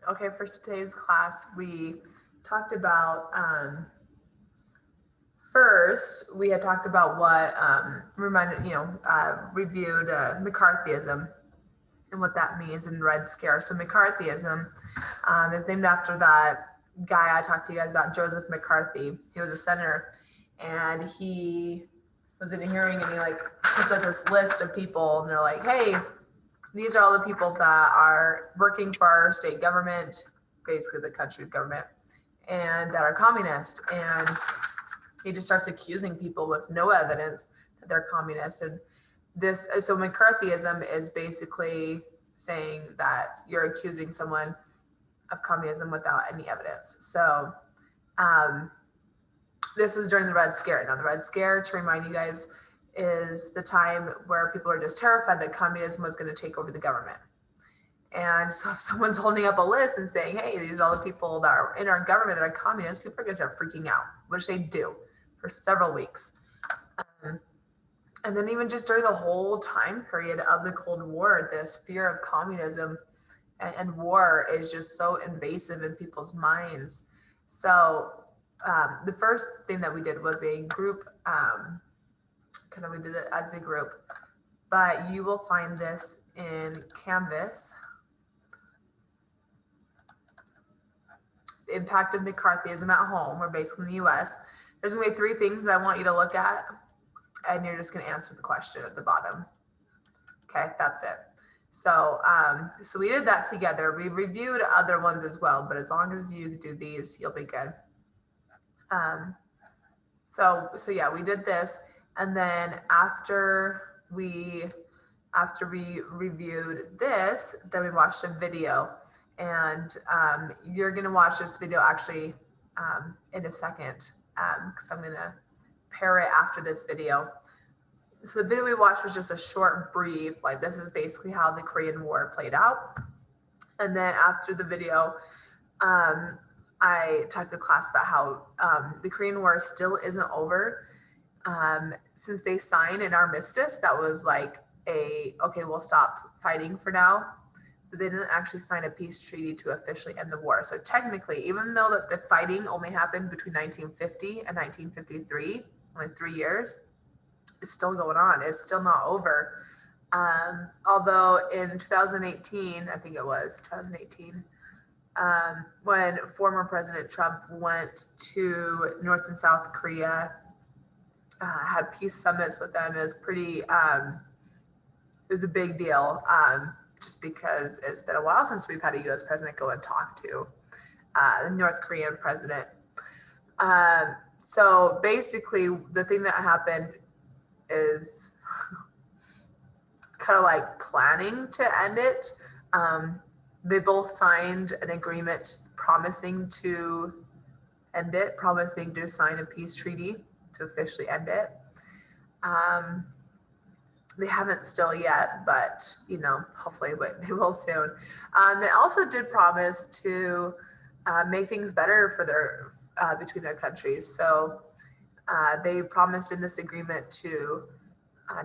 Okay, for today's class, we talked about, first, we had talked about what, reviewed McCarthyism and what that means in Red Scare. So McCarthyism is named after that guy I talked to you guys about, Joseph McCarthy. He was a senator, and he was in a hearing, and he puts out this list of people, and they're like, hey, these are all the people that are working for our state government, basically the country's government, and that are communist. And he just starts accusing people with no evidence that they're communists. And so McCarthyism is basically saying that you're accusing someone of communism without any evidence. So this is during the Red Scare. Now, the Red Scare, to remind you guys, is the time where people are just terrified that communism was going to take over the government. And so if someone's holding up a list and saying, hey, these are all the people that are in our government that are communists, people are going to start freaking out, which they do for several weeks. And then even just during the whole time period of the Cold War, this fear of communism and war is just so invasive in people's minds. So the first thing that we did was a group, we did it as a group, but you will find this in Canvas. The impact of McCarthyism at home, or basically in the US. There's gonna be 3 things that I want you to look at, and you're just gonna answer the question at the bottom. Okay, that's it. So, so we did that together. We reviewed other ones as well, but as long as you do these, you'll be good. So yeah, we did this, and then after we reviewed this, then we watched a video, and you're gonna watch this video actually in a second, because I'm gonna pair it after this video. So the video we watched was just a short brief, like this is basically how the Korean War played out. And then after the video, I talked to the class about how the Korean War still isn't over. Since they signed an armistice that was like okay, we'll stop fighting for now, but they didn't actually sign a peace treaty to officially end the war. So technically, even though that the fighting only happened between 1950 and 1953, only 3 years, it's still going on. It's still not over. Although in 2018, I think it was 2018, when former President Trump went to North and South Korea, had peace summits with them, it was pretty, it was a big deal, just because it's been a while since we've had a U.S. president go and talk to the North Korean president. So basically, the thing that happened is kind of like planning to end it. They both signed an agreement promising to end it, promising to sign a peace treaty to officially end it. They haven't still yet, but hopefully they will soon. They also did promise to make things better for their between their countries. So they promised in this agreement to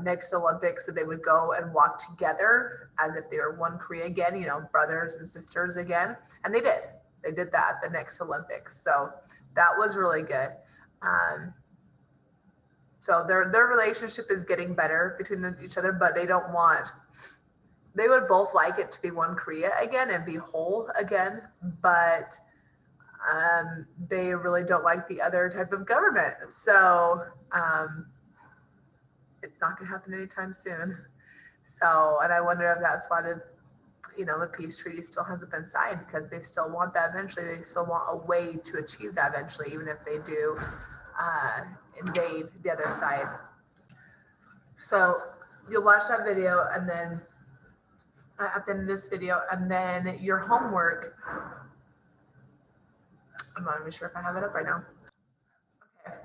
next Olympics that they would go and walk together as if they were one Korea again, brothers and sisters again. And they did. They did that at the next Olympics. So that was really good. So their relationship is getting better between each other, but they would both like it to be one Korea again and be whole again, but they really don't like the other type of government. So it's not going to happen anytime soon. So, and I wonder if that's why the peace treaty still hasn't been signed, because they still want that eventually. They still want a way to achieve that eventually, even if they do invade the other side. So you'll watch that video, and then at the end of this video, and then your homework, I'm not even sure if I have it up right now. Okay.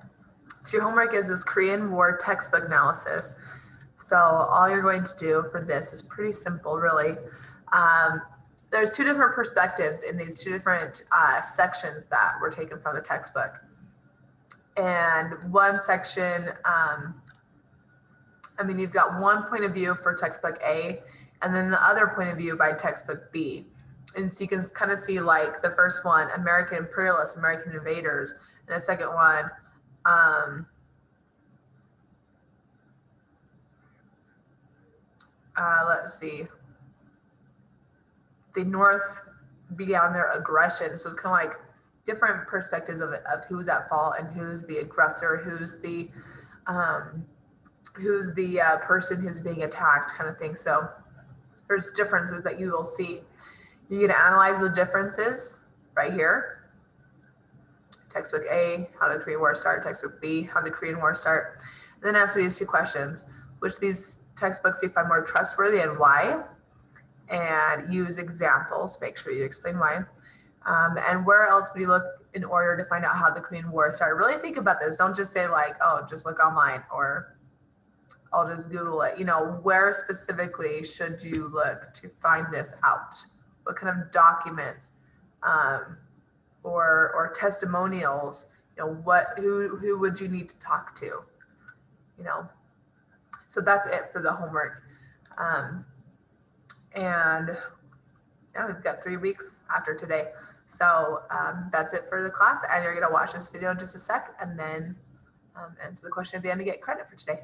So your homework is this Korean War textbook analysis. So all you're going to do for this is pretty simple, really. There's 2 different perspectives in these 2 different sections that were taken from the textbook. And one section, you've got one point of view for textbook A, and then the other point of view by textbook B. And so you can kind of see like the first one, American imperialists, American invaders, and the second one, let's see, the North began their aggression. So it's kind of like different perspectives of who's at fault and who's the aggressor, who's the person who's being attacked, kind of thing. So there's differences that you will see. You're going to analyze the differences right here. Textbook A, how did the Korean War start? Textbook B, how did the Korean War start? And then answer these two questions. Which of these textbooks do you find more trustworthy and why? And use examples. Make sure you explain why. And where else would you look in order to find out how the Korean War started? Really think about this. Don't just say like, oh, just look online or I'll just Google it. You know, where specifically should you look to find this out? What kind of documents or testimonials? You know, who would you need to talk to? You know, so that's it for the homework. And yeah, we've got 3 weeks after today. So that's it for the class. And you're going to watch this video in just a sec and then answer the question at the end to get credit for today.